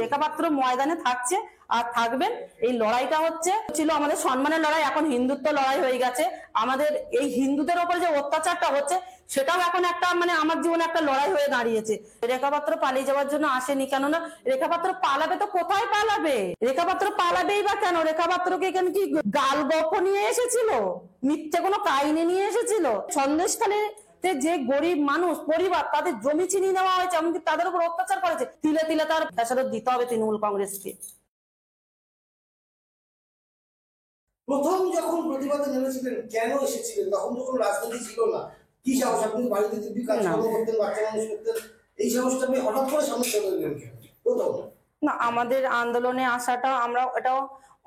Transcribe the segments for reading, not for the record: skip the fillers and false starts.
রেখা পাত্র ময়দানে থাকছে আর থাকবেন। এই লড়াইটা ছিল আমাদের সম্মানের লড়াই, এখন হিন্দুত্ব লড়াই হয়ে গেছে। আমাদের এই হিন্দুদের ওপর যে অত্যাচারটা হচ্ছে সেটাও এখন একটা আমার জীবনে একটা লড়াই হয়ে দাঁড়িয়েছে। রেখা পাত্র পালিয়ে যাওয়ার জন্য আসেনি, কেননা রেখা পাত্র পালাবে তো কোথায় পালাবে? রেখা পাত্র পালাবেই বা কেন? রেখা পাত্রকে এখানে কি গাল গল্প নিয়ে এসেছিল? মিথ্যে কোনো কাহিনী নিয়ে এসেছিল? সন্দেশখালী যে গরিব মানুষ পরিবার, তাদের জমি ছিনিয়ে নেওয়া হয়েছে, এমনকি তাদের উপর অত্যাচার করেছে। তিলে তিলে তার ফেসারত দিতে হবে তৃণমূল কংগ্রেসকে। প্রথম যখন প্রতিবাদে নেমেছিলেন, কেন এসেছিলেন? তখন যখন রাজনীতি ছিল না, কি সাহস? আপনি বাড়িতে দিব্যি কাজকর্ম করতেন, বাচ্চা মানুষ করতেন, এই সাহসটা আপনি হঠাৎ করে সামনে চলে এলেন কেন? প্রথম না, আমাদের আন্দোলনে আসাটা, আমরা এটাও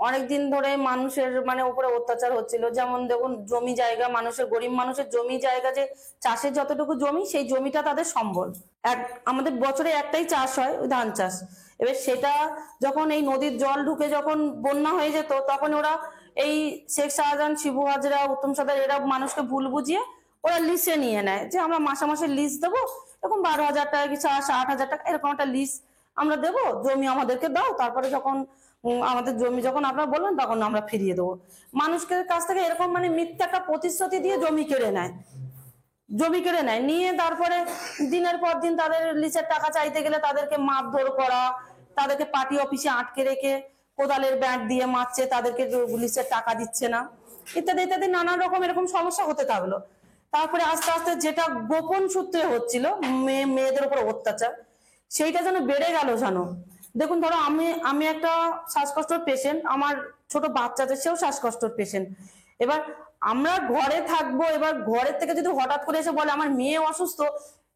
অনেকদিন ধরে মানুষের উপরে অত্যাচার হচ্ছিল। যেমন দেখুন, জমি জায়গা, মানুষের গরিব মানুষের জমি জায়গা, যে চাষের যতটুকু জমি, সেই জমিটা তাদের সম্বল। আমাদের বছরে একটাই চাষ হয়, ধান চাষ। এবার সেটা যখন এই নদীর জল ঢুকে যখন বন্যা হয়ে যেত, তখন ওরা এই শেখ শাহজাহান, শিবু হাজরা, উত্তম সর্দার, এরা মানুষকে ভুল বুঝিয়ে ওরা লিসে নিয়ে নেয় যে আমরা মাসে মাসে লিজ দেবো, এরকম 12,000 টাকা কি 8,000 টাকা এরকম একটা লিজ আমরা দেবো, জমি আমাদেরকে দাও, তারপরে যখন আমাদের জমি যখন আপনারা বলবেন তখন আমরা ফিরিয়ে দেবো। মানুষের কাছ থেকে এরকম মিথ্যা একটা প্রতিশ্রুতি দিয়ে জমি কেড়ে নেয়, নিয়ে তারপরে দিনের পর দিন তাদের লিজের টাকা চাইতে গেলে তাদেরকে মারধর করা, তাদেরকে পার্টি অফিসে আটকে রেখে কোদালের ব্যাট দিয়ে মারছে, তাদেরকে লিজের টাকা দিচ্ছে না, ইত্যাদি ইত্যাদি নানান রকম এরকম সমস্যা হতে থাকলো। তারপরে আস্তে আস্তে যেটা গোপন সূত্রে হচ্ছিল মেয়েদের উপর অত্যাচার, সেইটা যেন বেড়ে গেল জানো। দেখুন, ধরো আমি একটা শ্বাসকষ্টর পেশেন্ট, আমার ছোট বাচ্চাদের সেও শ্বাসকষ্টর পেশেন্ট। এবার আমরা ঘরে থাকবো, এবার ঘরের থেকে যদি হঠাৎ করে এসে বলে আমার মেয়ে অসুস্থ,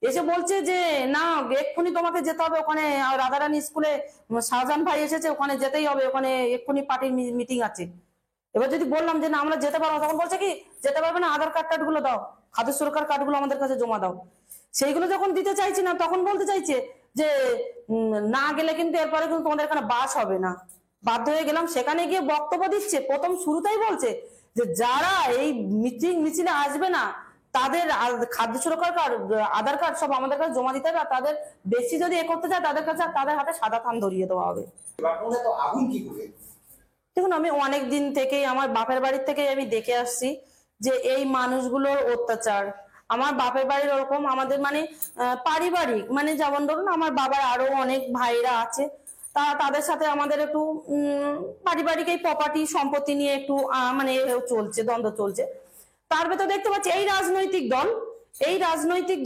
এসে বলছে যে না এক্ষুনি তোমাকে যেতে হবে ওখানে, রাধারানী স্কুলে শাহজাহান ভাই এসেছে, ওখানে যেতেই হবে, ওখানে এক্ষুনি পার্টির মিটিং আছে। এবার যদি বললাম যে না আমরা যেতে পারবো, তখন বলছে কি যেতে পারবে না, আধার কার্ড গুলো দাও, খাদ্য সুরক্ষার কার্ড গুলো আমাদের কাছে জমা দাও। সেইগুলো যখন দিতে চাইছি না, তখন বলতে চাইছে যে না গেলে কিন্তু এরপরে কিন্তু তোমাদের এখানে বাস হবে না। বাধ্য হয়ে গেলাম, সেখানে গিয়ে বক্তব্য দিচ্ছে। প্রথম শুরুতেই বলছে যে যারা এই মিছিলে আসবে না, তাদের খাদ্য সুরক্ষার কার্ড, আধার কার্ড সব আমাদের কাছে জমা দিতে হবে, আর তাদের বেশি যদি এ করতে চায় তাদের কাছে, তাদের হাতে সাদা থান ধরিয়ে দেওয়া হবে। দেখুন, আমি অনেক দিন থেকেই আমার বাপের বাড়ির থেকে আমি দেখে আসছি যে এই মানুষগুলোর অত্যাচার। আমার বাপের বাড়ির ওরকম আমাদের পারিবারিক, যেমন ধরুন আমার বাবার আরো অনেক ভাইরা আছে, তাদের সাথে আমাদের একটু পারিবারিক এই প্রপার্টি সম্পত্তি নিয়ে একটু চলছে, দ্বন্দ্ব চলছে। তার ভেতর দেখতে পাচ্ছি এই রাজনৈতিক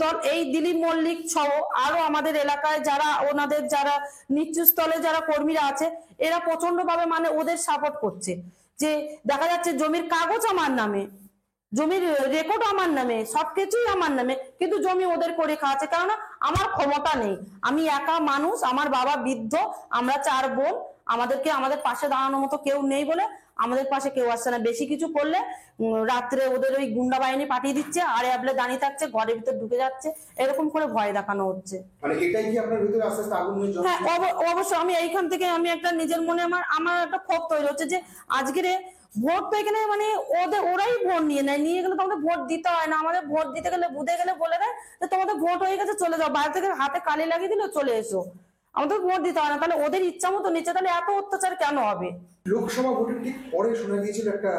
দল, এই দিলীপ মল্লিক সহ আরো আমাদের এলাকায় যারা ওনাদের যারা নিচুস্থলে যারা কর্মীরা আছে, এরা প্রচন্ড ভাবে ওদের সাপোর্ট করছে। যে দেখা যাচ্ছে জমির কাগজ আমার নামে, জমির রেকর্ড আমার নামে, সবকিছুই আমার নামে, কিন্তু জমি ওদের করে খাওয়াচ্ছে। কেননা আমার ক্ষমতা নেই, আমি একা মানুষ, আমার বাবা বৃদ্ধ, আমরা 4 বোন, আমাদের পাশে দাঁড়ানোর মতো কেউ নেই বলে আমাদের পাশে কেউ আসছে না। বেশি কিছু করলে রাত্রে ওদের ওই গুন্ডা বাহিনী পাঠিয়ে দিচ্ছে, আর অ্যাবলে দাঁড়িয়ে থাকছে, ঘরের ভিতর ঢুকে যাচ্ছে, এরকম করে ভয় দেখানো হচ্ছে। হ্যাঁ, অবশ্যই। আমি এইখান থেকে আমি একটা নিজের মনে আমার একটা ক্ষোভ তৈরি হচ্ছে যে আজকের ভোট তো এখানে ওরাই ভোট নিয়ে গেলে তোমাদের ভোট দিতে হয় না। আমাদের ভোট দিতে গেলে বুঝে গেলে বলে দেয় যে তোমাদের ভোট হয়ে গেছে, চলে যাও, বাইরে থেকে হাতে কালি লাগিয়ে দিল, চলে এসো, আমাদের ভোট দিতে হয় না। তাহলে ওদের ইচ্ছা মতো নিচ্ছে, তাহলে এত অত্যাচার কেন হবে? লোকসভা ভোটের ঠিক পরে শোনা গিয়েছিল একটা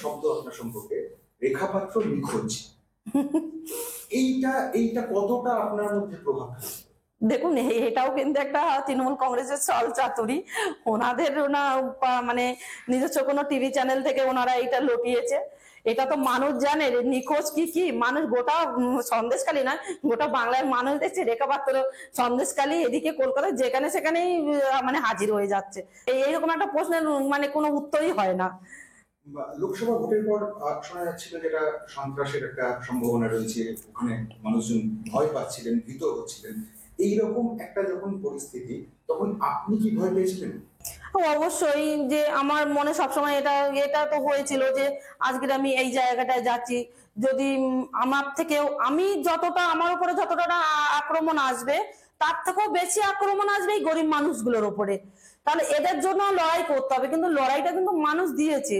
শব্দ আপনার সম্পর্কে, রেখাপাত্র নিখোঁজ। এইটা কতটা আপনার মধ্যে প্রভাব ফেলেছে? দেখুন, এটাও কিন্তু একটা তৃণমূল কংগ্রেসের চল চাতুরি। ওনাদের নিজস্ব কোনো টিভি চ্যানেল থেকে ওনারা এটা লটিয়েছে। এটা তো মানুষ জানে নিখোঁজ কি মানুষ গোটা সন্দেশখালী নয়, গোটা বাংলার মানুষ দেখছে রেখাপাত্র সন্দেশখালী, এদিকে কলকাতায় যেখানে সেখানেই হাজির হয়ে যাচ্ছে। এইরকম একটা প্রশ্নের কোনো উত্তরই হয় না। লোকসভা ভোটের পর শোনা যাচ্ছিল যেটা সন্ত্রাসের একটা সম্ভাবনা রয়েছে, ওখানে মানুষজন ভয় পাচ্ছিলেন, ভীত হচ্ছিলেন। এইরকম একটা যখন পরিস্থিতি, তখন আপনি কি ভয় পেয়েছিলেন? অবশ্যই, যে আমার মনে সবসময় এটা তো হয়েছিল যে আজকের আমি এই জায়গাটায় যাচ্ছি, যদি আমি যতটা আমার উপরে যতটা আক্রমণ আসবে, তার থেকেও বেশি আক্রমণ আসবে এই গরিব মানুষগুলোর উপরে। তাহলে এদের জন্য লড়াই করতে হবে, কিন্তু লড়াইটা কিন্তু মানুষ দিয়েছে।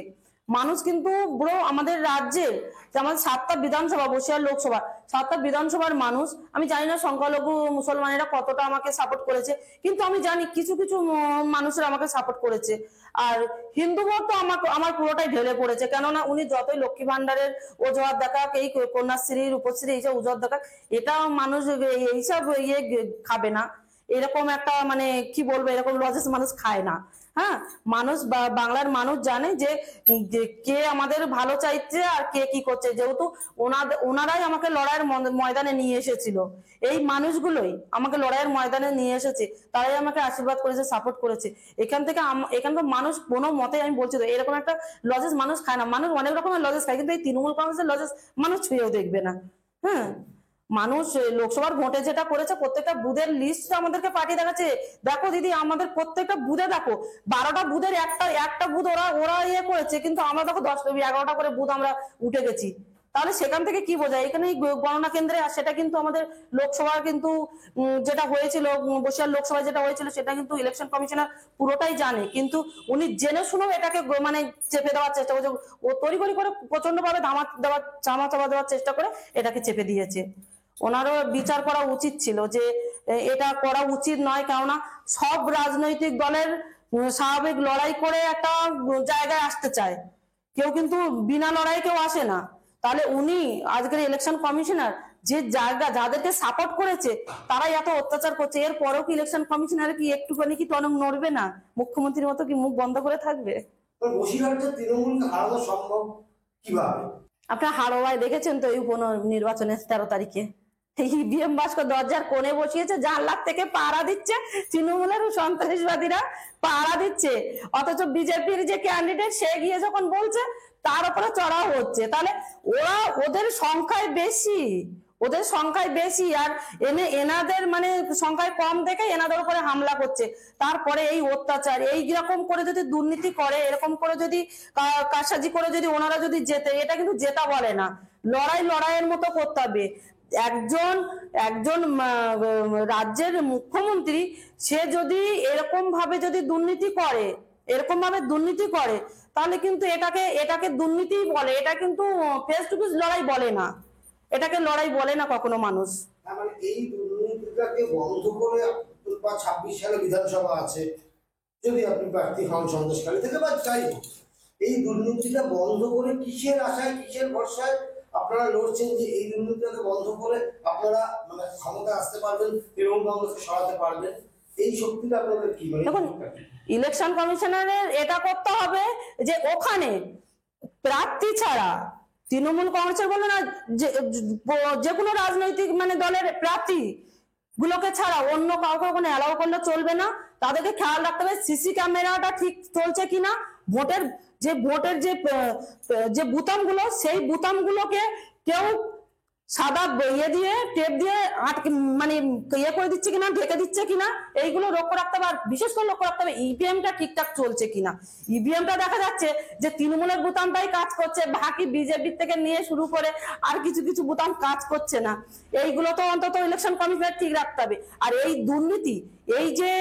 মানুষ কিন্তু ব্রো আমাদের রাজ্যের যে আমাদের 7টা বিধানসভা, বসিরহাট লোকসভা, 7টা বিধানসভার মানুষ, আমি জানি না সংখ্যালঘু মুসলমানেরা কতটা আমাকে সাপোর্ট করেছে, কিন্তু আমি জানি কিছু কিছু মানুষের আমাকে সাপোর্ট করেছে। আর হিন্দু ভোট তো আমাকে আমার পুরোটাই ঢেলে পড়েছে, কেননা উনি যতই লক্ষ্মী ভান্ডারের অজুহাত দেখাক, এই কন্যাশ্রী রূপশ্রী এইসব অজুহাত দেখাক, এটা মানুষ এইসব খাবে না। এরকম একটা মানে কি বলবো, এরকম লজেস মানুষ খায় না। হ্যাঁ, মানুষ বাংলার মানুষ জানে যে কে আমাদের ভালো চাইছে আর কে কি করছে, যেহেতু ওনারাই আমাকে লড়াইয়ের ময়দানে নিয়ে এসেছিল, এই মানুষগুলোই আমাকে লড়াইয়ের ময়দানে নিয়ে এসেছে, তারাই আমাকে আশীর্বাদ করেছে, সাপোর্ট করেছে। এখানকার মানুষ কোনো মতে, আমি বলছি তো, এরকম একটা লজেস মানুষ খায় না। মানুষ অনেক রকমের লজেস খায়, কিন্তু এই তৃণমূল কংগ্রেসের লজেস মানুষ ছুঁয়েও দেখবে না। হ্যাঁ, মানুষ লোকসভার ভোটে যেটা করেছে, প্রত্যেকটা বুথের লিস্ট আমাদেরকে পাঠিয়ে দেখাচ্ছে। দেখো দিদি, আমাদের প্রত্যেকটা বুথে দেখো 12টা বুথের একটা বুথ ওরা ইয়ে করেছে, কিন্তু আমরা দেখো 10-11টা করে বুথ আমরা উঠে গেছি। তাহলে সেখান থেকে কি বোঝায়, এখানে গণনা কেন্দ্রে, আর সেটা কিন্তু আমাদের লোকসভার কিন্তু যেটা হয়েছিল, বসিরহাট লোকসভায় যেটা হয়েছিল, সেটা কিন্তু ইলেকশন কমিশনার পুরোটাই জানে, কিন্তু উনি জেনে শুনেও এটাকে মানে চেপে দেওয়ার চেষ্টা করছে। ও তড়িঘড়ি করে প্রচন্ড ভাবে চাপা দেওয়ার চেষ্টা করে এটাকে চেপে দিয়েছে। ওনারও বিচার করা উচিত ছিল যে এটা করা উচিত নয়, কেননা সব রাজনৈতিক দলের স্বাভাবিক লড়াই করে একটা জায়গায় আসতে চায়, কেউ কিন্তু বিনা লড়াই কেউ আসে না। তাহলে উনি আজকের ইলেকশন কমিশনার যে যাদেরকে সাপোর্ট করেছে তারাই এত অত্যাচার করছে, এর পরেও কি ইলেকশন কমিশনার কি একটুখানি কি টনক নড়বে না? মুখ্যমন্ত্রীর মতো কি মুখ বন্ধ করে থাকবে? বসিরহাটে তৃণমূলকে হারানো সম্ভব কিভাবে? আপনার হাড়োয়ায় দেখেছেন তো, এই নির্বাচনের 13 তারিখে ইভিএম বাস্ক দরজার কোণে বসিয়েছে, জানলার থেকে পাহারা দিচ্ছে তৃণমূলের সন্ত্রাসবাদীরা, পাহারা দিচ্ছে। অথচ বিজেপির যে ক্যান্ডিডেট, সে গিয়ে যখন বলছে, তার উপরে চড়াও হচ্ছে। তাহলে ওদের সংখ্যায় বেশি, আর এনাদের মানে সংখ্যায় কম দেখে এনাদের উপরে হামলা করছে। তারপরে এই অত্যাচার, এইরকম করে যদি দুর্নীতি করে, এরকম করে যদি কারসাজি করে যদি ওনারা যদি জেতে, এটা কিন্তু জেতা বলে না, লড়াইয়ের মতো করতে হবে। একজন রাজ্যের মুখ্যমন্ত্রী, সে যদি এরকম ভাবে দুর্নীতি করে, তাহলে কিন্তু এটাকে দুর্নীতি বলে, এটা কিন্তু ফেস টু ফেস লড়াই বলে না, এটাকে লড়াই বলে না কখনো মানুষ। মানে এই দুর্নীতিটাকে বন্ধ করে, বা 26 সালে বিধানসভা আছে, যদি আপনি প্রার্থী হন সন্দেশখালী থেকে বা যাই হোক, এই দুর্নীতিটা বন্ধ করে কিসের আশায়, কিসের ভরসায় আপনারা লড়ছেন যে এই দুর্নীতিটাকে বন্ধ করে আপনারা মানে ক্ষমতা আসতে পারবেন, তৃণমূল কংগ্রেসকে সরাতে পারবেন? এই শক্তিটা আপনাদের কি? দেখুন, ইলেকশন কমিশনারের এটা করতে হবে যে ওখানে প্রার্থী ছাড়া, তৃণমূল কংগ্রেসের বলো না, যে কোনো রাজনৈতিক মানে দলের প্রার্থী গুলোকে ছাড়া অন্য কাউকে ওখানে অ্যালাউ করলে চলবে না। তাদেরকে খেয়াল রাখতে হবে সিসি ক্যামেরাটা ঠিক চলছে কিনা, ভোটের যে বুতামগুলো, সেই বুতামগুলোকে কেউ সাদা দিয়ে টেপ দিয়ে মানে করে দিচ্ছে কিনা, ঢেকে দিচ্ছে কিনা, এইগুলো লক্ষ্য রাখতে হবে। আর বিশেষ করে লক্ষ্য রাখতে হবে ইভিএমটা ঠিকঠাক চলছে কিনা। ইভিএমটা দেখা যাচ্ছে যে তৃণমূলের বুতামটাই কাজ করছে, বাকি বিজেপি থেকে নিয়ে শুরু করে আর কিছু কিছু বুতাম কাজ করছে না। এইগুলো তো অন্তত ইলেকশন কমিশনার ঠিক রাখতে হবে। আর এই দুর্নীতি, এই যে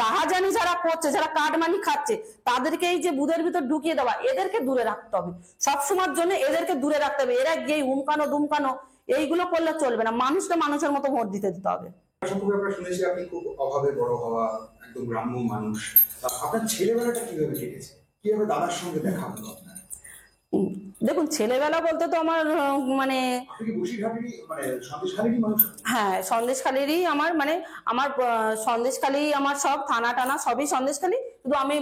রাহাজানি যারা করছে, যারা কাটমানি খাচ্ছে, তাদেরকে এই যে বুথের ভিতর ঢুকিয়ে দেওয়া, এদেরকে দূরে রাখতে হবে, সবসময়ের জন্য এদেরকে দূরে রাখতে হবে। এরা গিয়ে হুমকানো দুমকানো এইগুলো করলে চলবে না, মানুষকে মানুষের মতো ভোট দিতে হবে। আমরা শুনেছি আপনি খুব অভাবে বড় হওয়া, একদম গ্রাম্য মানুষ। আপনার ছেলেবেলাটা কিভাবে কেটেছে, কিভাবে দাদার সঙ্গে দেখা হলো আপনার? দেখুন, ছেলেবেলা বলতে তো আমার মানে হ্যাঁ, সন্দেশখালীরই আমার সন্দেশখালী, আমার সব থানা টানা সবই সন্দেশখালী, শুধু আমি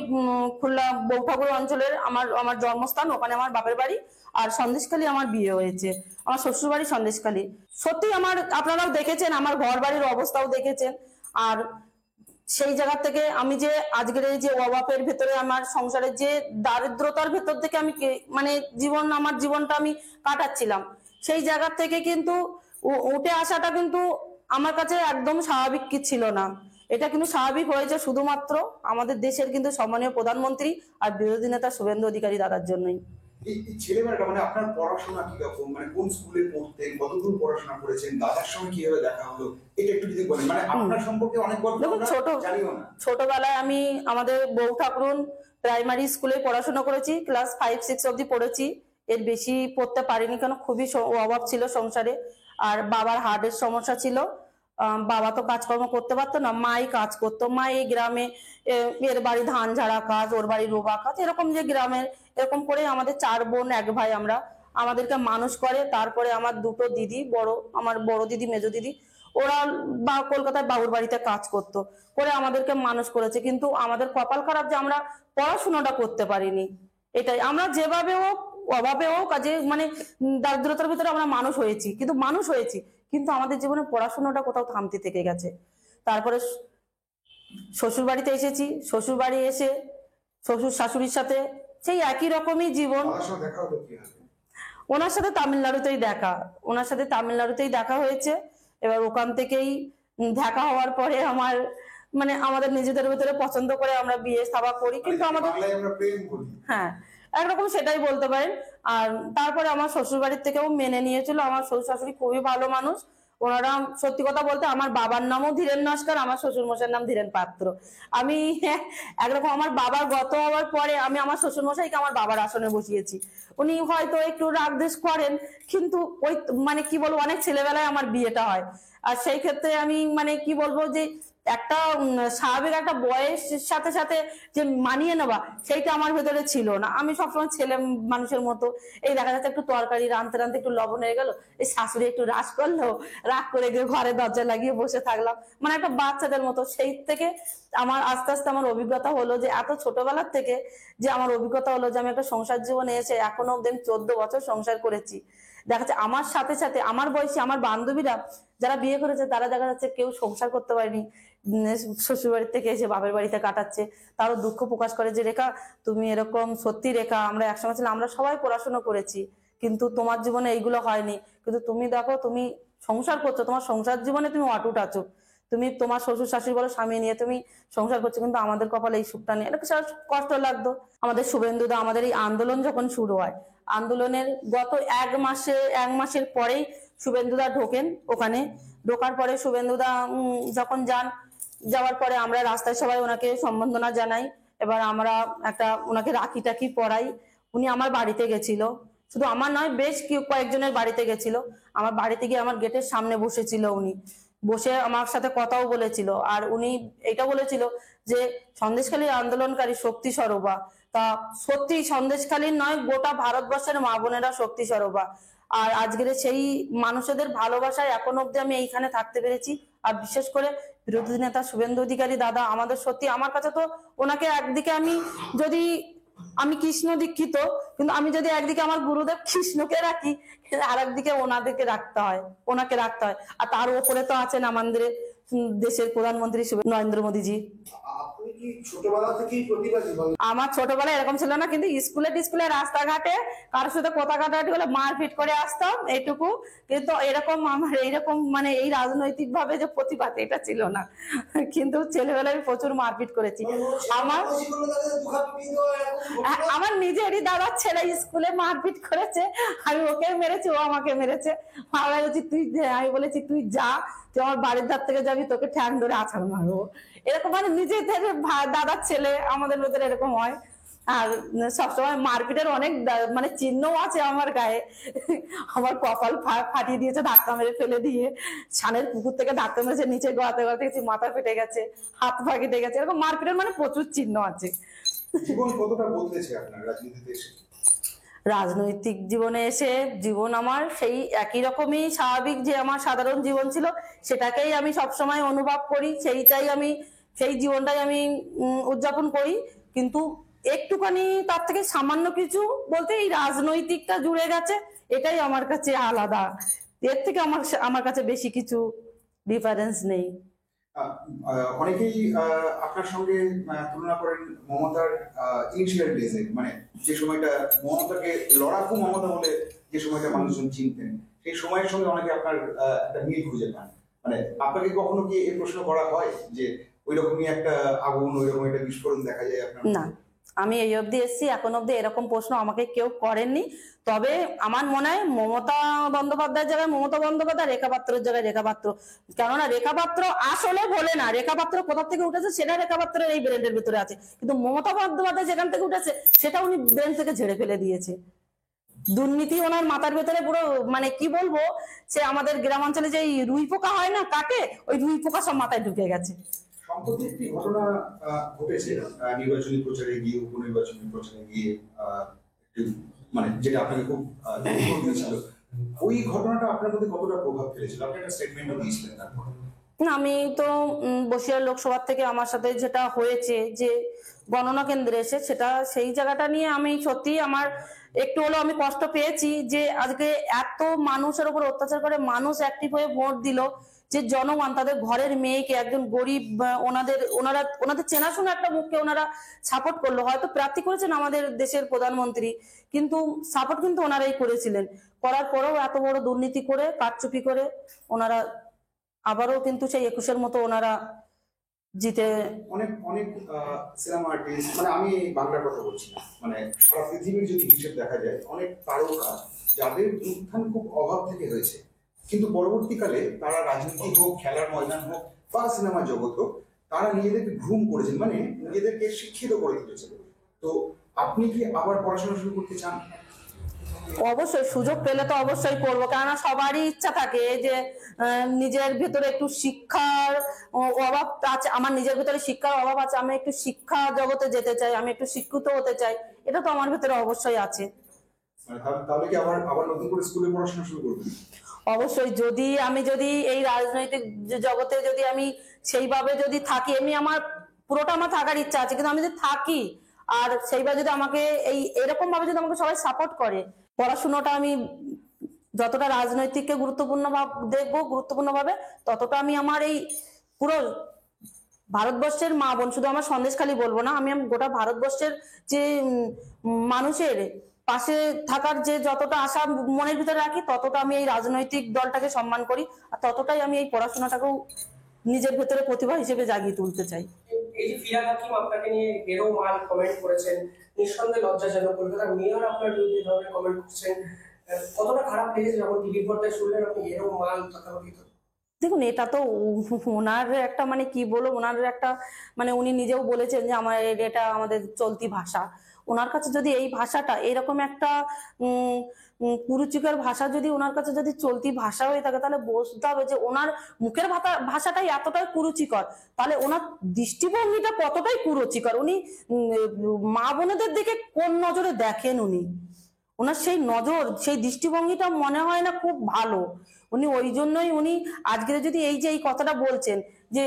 খুলনা বৌঠাকুর অঞ্চলের আমার জন্মস্থান, ওখানে আমার বাপের বাড়ি, আর সন্দেশখালী আমার বিয়ে হয়েছে, আমার শ্বশুর বাড়ি সন্দেশখালী। সত্যি আপনারাও দেখেছেন, আমার ঘর বাড়ির অবস্থাও দেখেছেন। আর সেই জায়গা থেকে আমি যে আজকের এই যে অভাবের ভেতরে, আমার সংসারের যে দারিদ্রতার ভেতর থেকে আমি মানে আমার জীবনটা আমি কাটাচ্ছিলাম, সেই জায়গা থেকে কিন্তু উঠে আসাটা কিন্তু আমার কাছে একদম স্বাভাবিক কি ছিল না। এটা কিন্তু স্বাভাবিক হয়েছে শুধুমাত্র আমাদের দেশের কিন্তু সম্মানীয় প্রধানমন্ত্রী আর বিরোধী নেতা শুভেন্দু অধিকারী দাদার জন্যই। ছেলেবেলাটা মানে আপনার পড়াশোনা কিরকম, মানে কোন স্কুলে পড়তেন, কতদূর পড়াশোনা করেছেন, দাদার সঙ্গে কিভাবে দেখা হলো, এটা একটু যদি বলেন। মানে আপনার সম্পর্কে অনেক গল্প জানিও না। ছোটবেলায় আমি আমাদের বৌঠাকুরুন প্রাইমারি স্কুলে পড়াশোনা করেছি, ক্লাস 5-6 অবধি পড়েছি, এর বেশি পড়তে পারিনি, কেন খুবই অভাব ছিল সংসারে। আর বাবার হার্টের সমস্যা ছিল, বাবা তো কাজকর্ম করতে পারতো না, মাই কাজ করতো। মা এই গ্রামে এর বাড়ি ধান ঝাড়া কাজ, ওর বাড়ি রোবা কাজ, এরকম যে গ্রামের, এরকম করে আমাদের 4 বোন 1 ভাই আমরা, আমাদেরকে মানুষ করে। তারপরে আমার 2টো দিদি, আমার বড় দিদি মেজো দিদি, ওরা কলকাতায় বাবুর বাড়িতে কাজ করতো, করে আমাদেরকে মানুষ করেছে। কিন্তু আমাদের কপাল খারাপ যে আমরা পড়াশোনাটা করতে পারিনি। এটাই, আমরা যেভাবে হোক, অভাবে হোক, যে মানে দারিদ্রতার ভিতরে আমরা মানুষ হয়েছি, কিন্তু আমাদের জীবনে পড়াশোনাটা কোথাও থামতে থেকে গেছে। তারপরে শ্বশুর বাড়িতে এসেছি, শ্বশুর বাড়ি এসে শ্বশুর শাশুড়ির সাথে সেই একই রকমই জীবন। বাবার সঙ্গে দেখা হলো কিভাবে? ওনার সাথে তামিলনাড়ুতেই দেখা হয়েছে। এবার ওখান থেকেই দেখা হওয়ার পরে আমার মানে আমাদের নিজেদের ভিতরে পছন্দ করে আমরা বিয়ে সাবা করি, কিন্তু আমাদের বাংলায় আমরা প্রেম বলি। হ্যাঁ, একরকম সেটাই বলতে পারেন। আর তারপরে আমার শ্বশুর বাড়ির থেকেও মেনে নিয়েছিল। আমার শ্বশুর শাশুড়ি খুবই ভালো মানুষ। ওনারা সত্যি কথা বলতে, আমার বাবার নামও ধীরেন নস্কর, আমার শ্বশুর মশাইয়ের নাম ধীরেন পাত্র। আমি একরকম আমার বাবার গত হওয়ার পরে আমি আমার শ্বশুর মশাইকে আমার বাবার আসনে বসিয়েছি। উনি হয়তো একটু রাগ দেশ করেন, কিন্তু ওই মানে কি বলবো, অনেক ছেলেবেলায় আমার বিয়েটা হয়। আর সেই ক্ষেত্রে আমি মানে কি বলবো যে একটা স্বাভাবিক একটা বয়সের সাথে সাথে যে মানিয়ে নেওয়া, সেইটা আমার ভেতরে ছিল না। আমি সবসময় ছেলে মানুষের মতো, এই দেখা যাচ্ছে একটু তরকারি রাঁধতে রাঁধতে একটু লবণ হয়ে গেল, এই শাশুড়ি একটু রাগ করলো, রাগ করে গিয়ে ঘরে দরজা লাগিয়ে বসে থাকলাম, মানে একটা বাচ্চাদের মতো। সেই থেকে আমার আস্তে আস্তে আমার অভিজ্ঞতা হলো যে এত ছোটবেলার থেকে যে আমার অভিজ্ঞতা হলো যে আমি একটা সংসার জীবনে এসে এখনো অব্দি 14 বছর সংসার করেছি। দেখা যাচ্ছে আমার সাথে সাথে আমার বয়সী আমার বান্ধবীরা যারা বিয়ে করেছে, তারা দেখা যাচ্ছে কেউ সংসার করতে পারেনি, শ্বশুর বাড়ি থেকে এসে বাপের বাড়িতে কাটাচ্ছে। তারও দুঃখ প্রকাশ করে যে রেখা তুমি এরকম, সত্যি রেখা আমরা একসময় ছিলাম, আমরা সবাই পড়াশোনা করেছি, কিন্তু তোমার জীবনে এইগুলো হয়নি। কিন্তু তুমি দেখো, তুমি সংসার করছো, তোমার সংসার জীবনে তুমি অটুট আছো, তুমি তোমার শ্বশুর শাশুড়ি বলো স্বামী নিয়ে তুমি সংসার করছো, কিন্তু আমাদের কপালে এই সুখটা নেই। এটা কষ্ট লাগতো। আমাদের শুভেন্দুদা, আমাদের এই আন্দোলন যখন শুরু হয়, আন্দোলনের গত 1 মাসের পরেই শুভেন্দুদা ঢোকেন ওখানে। ঢোকার পরে শুভেন্দুদা যখন যাওয়ার পরে আমরা রাস্তায় সবাই ওনাকে সম্বর্ধনা জানাই। এবার আমরা একটা ওনাকে রাখি টাকি পরাই। উনি আমার বাড়িতে গেছিল, শুধু আমার নয়, বেশ কয়েকজনের বাড়িতে গেছিল। আমার বাড়িতে গিয়ে আমার গেটের সামনে বসেছিল, উনি বসে আমার সাথে কথাও বলেছিল। আর উনি এটা বলেছিল যে সন্দেশখালীর আন্দোলনকারী শক্তি স্বরূপা। তা সত্যি সন্দেশখালীর নয়, গোটা ভারতবর্ষের মা বোনেরা শক্তি স্বরূপা। আর আজকের সেই মানুষদের ভালোবাসায় এখন অব্দি আমি এইখানে থাকতে পেরেছি। আর বিশেষ করে বিরোধী নেতা শুভেন্দু অধিকারী দাদা, আমাদের সত্যি, আমার কাছে তো ওনাকে একদিকে আমি কৃষ্ণ দীক্ষিত, কিন্তু আমি যদি একদিকে আমার গুরুদেব কৃষ্ণকে রাখি, আর একদিকে ওনাকে রাখতে হয়। আর তার উপরে তো আছেন আমাদের দেশের প্রধানমন্ত্রী নরেন্দ্র মোদীজি। আপনি কি ছোটবেলা থেকেই প্রতিবাদী? আমার ছোটবেলায় এরকম ছিল না, কিন্তু স্কুলে রাস্তাঘাটে কারোর সাথে কথা কাটাকাটি হলে মারপিট করে আসতাম, এইটুকু। কিন্তু এরকম আমার এইরকম মানে এই রাজনৈতিক ভাবে যে প্রতিবাদ, এটা ছিল না। কিন্তু ছেলেবেলায় আমি প্রচুর মারপিট করেছি। আমার নিজেরই দাদার ছেলে স্কুলে মারপিট করেছে, আমি ওকে মেরেছি, ও আমাকে মেরেছে। আমি বলেছি তুই যা, তুই আমার বাড়ির ধার থেকে যাবি, তোকে ঠ্যাং ধরে আছাড় মারবো। এরকম মানে নিজেদের দাদার ছেলে, আমাদের ভেতরে এরকম হয়। আর সবসময় মারপিটের অনেক মানে চিহ্নও আছে আমার গায়ে। আমার কপাল ফাটিয়ে দিয়েছে ধাক্কা মেরে ফেলে দিয়ে, ছানের পুকুর থেকে ধাক্কা মেরেছে, নিচে গড়াতে গেছি, মাথা ফেটে গেছে, হাত পা কেটে গেছে, এরকম মারপিটের মানে প্রচুর চিহ্ন আছে। জীবন কতটা বদলেছে আপনার রাজনীতিতে এসে? রাজনৈতিক জীবনে এসে জীবন আমার সেই একই রকমই স্বাভাবিক যে আমার সাধারণ জীবন ছিল, সেটাকেই আমি সবসময় অনুভব করি, সেই জীবনটাই আমি উদযাপন করি। কিন্তু একটুখানি তার থেকে সামান্য কিছু বলতে এই রাজনৈতিকটা জুড়ে গেছে, এটাই আমার কাছে আলাদা। এর থেকে আমার কাছে বেশি কিছু ডিফারেন্স নেই। অনেকেই আপনার সঙ্গে তুলনা করেন মমতার ইনিশিয়াল ডেজে, মানে যে সময়টা মমতাকে লড়াকু মমতা বলে যে সময়টা মানুষজন চিনতেন, সেই সময়ের সঙ্গে অনেকে আপনার একটা মিল খুঁজে পান। মানে আপনাকে কখনো কি এই প্রশ্ন করা হয় যে ওই রকমই একটা আগুন, ওই রকম একটা বিস্ফোরণ দেখা যায় আপনার? না, আমি এই অবধি এসেছি, এখন অবধি এরকম প্রশ্ন আমাকে কেউ করেননি। তবে আমার মনে হয় মমতা বন্দ্যোপাধ্যায়ের জায়গায় মমতা বন্দ্যোপাধ্যায়, রেখা পাত্রের জায়গায় রেখা পাত্র। কেননা রেখা পাত্র আসলে বলে না, রেখা পাত্র কোথা থেকে উঠেছে সেটা রেখা পাত্রের এই ব্রেনের ভিতরে আছে, কিন্তু মমতা বন্দ্যোপাধ্যায় যেখান থেকে উঠেছে সেটা উনি ব্রেন থেকে ঝেড়ে ফেলে দিয়েছে। দুর্নীতি ওনার মাথার ভেতরে পুরো, মানে কি বলবো, সে আমাদের গ্রামাঞ্চলে যে রুই পোকা হয় না কাটে, ওই রুই পোকা সব মাথায় ঢুকে গেছে। সম্প্রতি একটি ঘটনা ঘটেছে নির্বাচনী প্রচারে গিয়ে, উপনির্বাচনী প্রচারে গিয়ে, একটি মানে যেটা আপনাকে খুব দুঃখ দিয়েছিল। ওই ঘটনাটা আপনার মধ্যে কতটা প্রভাব ফেলেছিল? আপনি একটা স্টেটমেন্টও দিয়েছিলেন তারপর। না, আমি তো বসিরহাট লোকসভা থেকে আমার সাথে যেটা হয়েছে যে গণনা কেন্দ্রে এসে, সেটা সেই জায়গাটা নিয়ে আমি সত্যি আমার একটু হলেও আমি কষ্ট পেয়েছি যে আজকে এত মানুষের উপর অত্যাচার করে মানুষ অ্যাক্টিভ হয়ে ভোট দিল, যে জনগণ তাদের ঘরের মেয়েকে, একজন গরিব, ওনাদের চেনাশোনা একটা মুখকে ওনারা সাপোর্ট করলো। হয়তো প্রার্থী করেছেন আমাদের দেশের প্রধানমন্ত্রী, কিন্তু সাপোর্ট কিন্তু ওনারাই করেছিলেন। করার পরেও এত বড় দুর্নীতি করে, কারচুপি করে ওনারা আবারও কিন্তু সেই 21-এর মতো ওনারা জিতে। অনেক অনেক সিনেমা আর্টিস্ট, মানে আমি বাংলার কথা বলছি না, মানে সারা পৃথিবীর যদি হিসেব দেখা যায়, অনেক তারকা যাদের উত্থান খুব অভাব থেকে হয়েছে, কিন্তু পরবর্তীকালে তারা রাজনীতি হোক, খেলার ময়দান হোক বা সিনেমা জগৎ হোক, তারা নিজেদেরকে গ্রুম করেছেন, মানে নিজেদেরকে শিক্ষিত করে তুলেছেন। তো আপনি কি আবার পড়াশোনা শুরু করতে চান? অবশ্যই সুযোগ পেলে তো অবশ্যই করবো, কেননা সবারই ইচ্ছা থাকে যে নিজের ভেতরে একটু শিক্ষার অভাব আছে। আমার নিজের ভেতরে শিক্ষার অভাব আছে, আমি একটু শিক্ষা জগতে যেতে চাই, আমি একটু শিক্ষিত হতে চাই, এটা তো আমার ভেতরে অবশ্যই আছে। মানে তাহলে কি আবার আবার নতুন করে স্কুলে পড়াশোনা শুরু করবেন? অবশ্যই, যদি এই রাজনৈতিক জগতে যদি আমি সেইভাবে যদি থাকি, আমার পুরোটা আমার থাকার ইচ্ছা আছে, কিন্তু আমি যদি থাকি আর সেইভাবে যদি আমাকে এরকম ভাবে যদি আমাকে সবাই সাপোর্ট করে, পড়াশোনাটা আমি যতটা রাজনৈতিককে গুরুত্বপূর্ণ ভাবে, ততটা আমি আমার এই পুরো ভারতবর্ষের মা বোন, শুধু আমার সন্দেশখালী বলবো না, আমি গোটা ভারতবর্ষের যে মানুষের পাশে থাকার যে যতটা আশা মনের ভিতরে রাখি, ততটা আমি এই রাজনৈতিক দলটাকে সম্মান করি, আর ততটাই আমি এই পড়াশোনাটাকেও নিজের ভেতরে প্রতিভা হিসেবে জাগিয়ে তুলতে চাই। এই যে ফিরহাদ হাকিম আপনাকে নিয়ে গেরো মাল কমেন্ট করেছেন, নিঃসন্দেহে লজ্জাজনক। কলকাতার মেয়র আপনার বিরুদ্ধে ধরনের কমেন্ট করছেন, কতটা খারাপ লেগেছে যখন টিভির পর্দায় শুনলেন আপনি গেরো মাল তথাকথিত? দেখুন, এটা তো ওনার একটা, মানে কি বলবো, ওনার একটা, মানে উনি নিজেও বলেছেন যে এটা আমাদের চলতি ভাষা। ওনার কাছে যদি এই ভাষাটা এরকম একটা কুরুচিকর ভাষা যদি ওনার কাছে যদি চলতি ভাষা হয়ে থাকে, তাহলে বুঝতে হবে যে ওনার মুখের ভাষাটাই এতটাই কুরুচিকর, তাহলে ওনার দৃষ্টিভঙ্গিটা কতটাই কুরুচিকর। উনি মা বোনেদের দিকে কোন নজরে দেখেন, ওনার সেই নজর, সেই দৃষ্টিভঙ্গিটা মনে হয় না খুব ভালো। উনি ওই জন্যই উনি আজকে যদি এই কথাটা বলছেন যে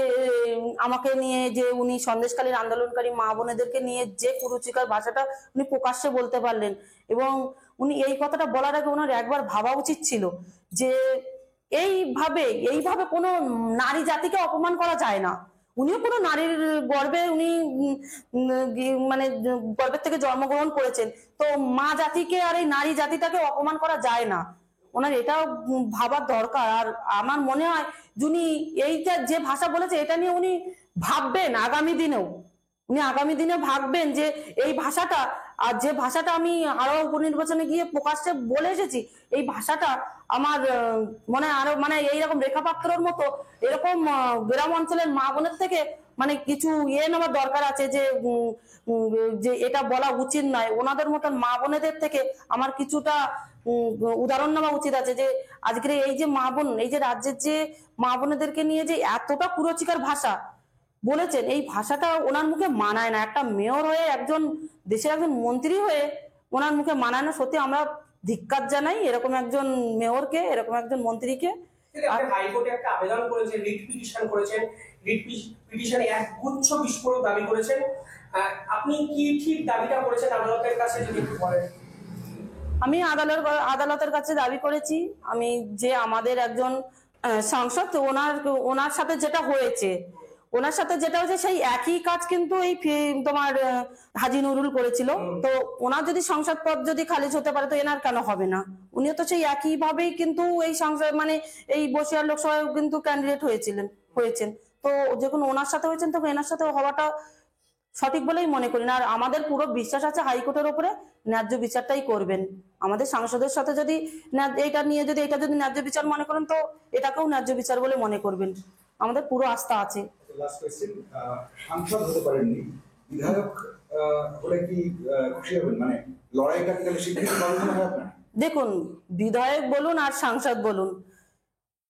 আমাকে নিয়ে, যে উনি সন্দেশখালীর আন্দোলনকারী মা বোনেদেরকে নিয়ে যে কুরুচিকর ভাষাটা উনি প্রকাশ্যে বলতে পারলেন, এবং উনি এই কথাটা বলার আগে ওনার একবার ভাবা উচিত ছিল যে এইভাবে কোনো নারী জাতিকে অপমান করা যায় না। উনিও কোনো নারীর গর্বে উনি মানে গর্বের থেকে জন্মগ্রহণ করেছেন, তো মা জাতিকে আর এই নারী জাতিটাকে অপমান করা যায় না। ওনার এটাও ভাবার দরকার। আর আমার মনে হয় উনি এইটা যে ভাষা বলেছে, এটা নিয়ে উনি ভাববেন আগামী দিনেও, ভাববেন যে এই ভাষাটা, আর যে ভাষাটা আমি আরো উপনির্বাচনে গিয়ে প্রকাশ্যে বলে এসেছি, এই ভাষাটা আমার মনে হয় আরো, মানে এইরকম রেখাপাত্রর মতো এরকম গ্রাম অঞ্চলের মা বোনের থেকে মানে কিছু নেওয়ার দরকার আছে, যে এটা বলা উচিত নয়। ওনাদের মতন মা বোনেদের থেকে আমার কিছুটা উদাহরণ নেওয়া উচিত আছে, যে আজকের এই যে মা বোন, এই যে রাজ্যের যে মা বোনেদেরকে নিয়ে যে এতটা কুরুচিকর ভাষা বলেছেন, এই ভাষাটা ওনার মুখে মানায় না। একটা মেয়র হয়ে, একজন দেশের একজন মন্ত্রী হয়ে ওনার মুখে মানায় না। সত্যি আমরা ধিক্কার জানাই এরকম একজন মেয়রকে, এরকম একজন মন্ত্রীকে। আপনি হাইকোর্টে একটা আবেদন করেছেন, রিট পিটিশন করেছেন, রিট পিটিশনে একগুচ্ছ বিস্ফোরক দাবি করেছেন। আপনি কি ঠিক দাবিটা করেছেন আদালতের কাছে, যদি একটু বলেন? আমি আদালতের কাছে দাবি করেছি, আমি যে আমাদের একজন সাংসদ, ওনার সাথে যেটা হয়েছে, সেই একই কাজ কিন্তু এই তোমার হাজি নুরুল করেছিল। তো ওনার যদি সংসদ পদ যদি খারিজ হতে পারে, তো এনার কেন হবে না? উনিও তো সেই একই ভাবেই কিন্তু এই সংসদ, মানে এই বসিরহাট লোকসভায় কিন্তু ক্যান্ডিডেট হয়েছেন। তো যখন ওনার সাথে হয়েছেন, তখন এনার সাথে হওয়াটা সঠিক বলেই মনে করি না। আর আমাদের পুরো বিশ্বাস আছে হাইকোর্টের উপরে ন্যায্য বিচারটাই করবেন। আমাদের সাংসদের সাথে যদি এটা নিয়ে যদি এটা যদি ন্যায্য বিচার মনে করেন, তো এটাকেও ন্যায্য বিচার বলে মনে করবেন। আমাদের পুরো আস্থা আছে। লাস্ট কোয়েশ্চেন, সাংসদ হতে পারেননি, বিধায়ক হলে কি খুশি হবেন? মানে লড়াইটা কি তাহলে স্বীকৃতি পাবেন মনে হয় আপনার? দেখুন, বিধায়ক বলুন আর সাংসদ বলুন,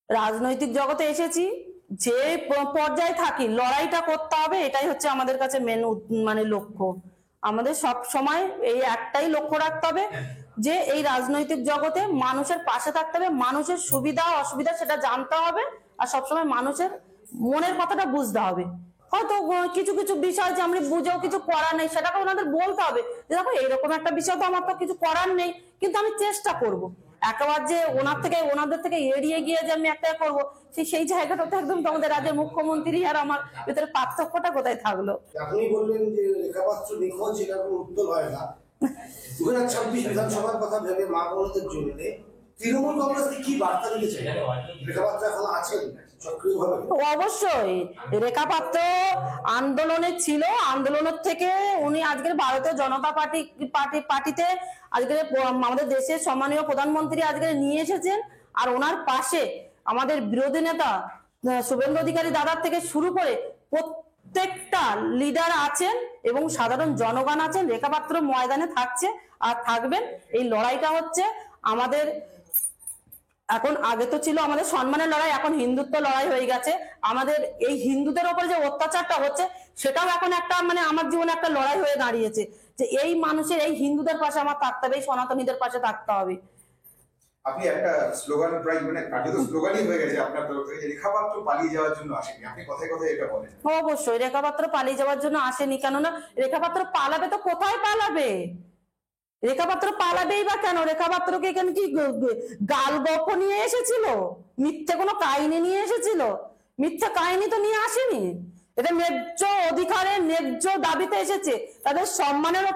রাজনৈতিক জগতে এসেছি, যে পর্যায়ে থাকি লড়াইটা করতে হবে, এটাই হচ্ছে আমাদের কাছে মেন মানে লক্ষ্য। আমাদের সব সময় এই একটাই লক্ষ্য রাখতে হবে যে এই রাজনৈতিক জগতে মানুষের পাশে থাকতে হবে, মানুষের সুবিধা অসুবিধা সেটা জানতে হবে, আর সবসময় মানুষের মনের কথাটা বুঝতে হবে। হয়তো কিছু কিছু বিষয় যে আমি বুঝেও কিছু করার নেই, সেটাকে ওনাদের বলতে হবে যে দেখো এইরকম একটা বিষয় তো আমার তো কিছু করার নেই, কিন্তু আমি চেষ্টা করব। একেবারে যে ওনাদের থেকে এড়িয়ে গিয়ে যে আমি একটা করবো, সেই জায়গাটা তো একদম তোমাদের রাজ্যের মুখ্যমন্ত্রী আর আমার ভিতরে পার্থক্যটা কোথায় থাকলো? আপনি বললেন যে রেখাপাত্র নিখোঁজ, এটা কোনো উত্তর হয় না। 2026 বিধানসভার কথা ভেবে মা বোনদের জন্য তৃণমূল কংগ্রেসকে কি বার্তা দিতে চাই? রেখাপাত্র এখন আছেন সক্রিয়ভাবে? অবশ্যই রেখাপাত্র আন্দোলনে ছিল, আন্দোলনের থেকে উনি আজকের ভারতীয় জনতা পার্টিতে আজকের আমাদের দেশের সম্মানীয় প্রধানমন্ত্রী আজকে নিয়ে এসেছেন। আর ওনার পাশে আমাদের বিরোধী নেতা শুভেন্দু অধিকারী দাদার থেকে শুরু করে প্রত্যেকটা লিডার আছেন এবং সাধারণ জনগণ আছেন। রেখাপাত্র ময়দানে থাকছে আর থাকবেন। এই লড়াইটা হচ্ছে আমাদের, এখন আগে তো ছিল আমাদের সম্মানের লড়াই, এখন হিন্দুত্ব লড়াই হয়ে গেছে। আমাদের এই হিন্দুদের ওপর যে অত্যাচারটা হচ্ছে সেটাও এখন একটা মানে আমার জীবনে একটা লড়াই হয়ে দাঁড়িয়েছে, যে এই মানুষের এই হিন্দুদের পাশে আমার থাকতে হবে, এই সনাতনীদের পাশে থাকতে হবে। আপনি একটা স্লোগান প্রায় মানে কার্যত স্লোগানই হয়ে গেছে আপনার তরফ থেকে, রেখাপাত্র পালিয়ে যাওয়ার জন্য আসেনি, আপনি কথায় কথায় এটা বলেন। অবশ্যই রেখাপাত্র পালিয়ে যাওয়ার জন্য আসেনি, কেননা রেখাপাত্র পালাবে তো কোথায় পালাবে? রেখাপাত্র পালাবেই বা কেন? রেখাপাত্রকে এখানে কি গাল গল্প নিয়ে এসেছিল? মিথ্যে কোনো কাহিনী নিয়ে এসেছিল? মিথ্যে কাহিনী তো নিয়ে আসেনি। এটা ন্যায্য অধিকারের ন্যায্য দাবিতে এসেছে, তাদের সম্মানের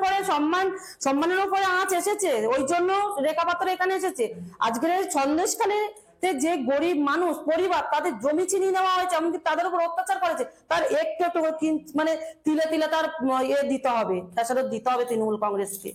উপরে আঁচ এসেছে, ওই জন্য রেখাপাত্র এখানে এসেছে। আজকের সন্দেশখালী যে গরিব মানুষ পরিবার, তাদের জমি ছিনিয়ে নেওয়া হয়েছে, এমনকি তাদের উপর অত্যাচার করেছে, তার একটু একটু মানে তিলে তিলে তার দিতে হবে, খেসারত দিতে হবে তৃণমূল কংগ্রেসকে।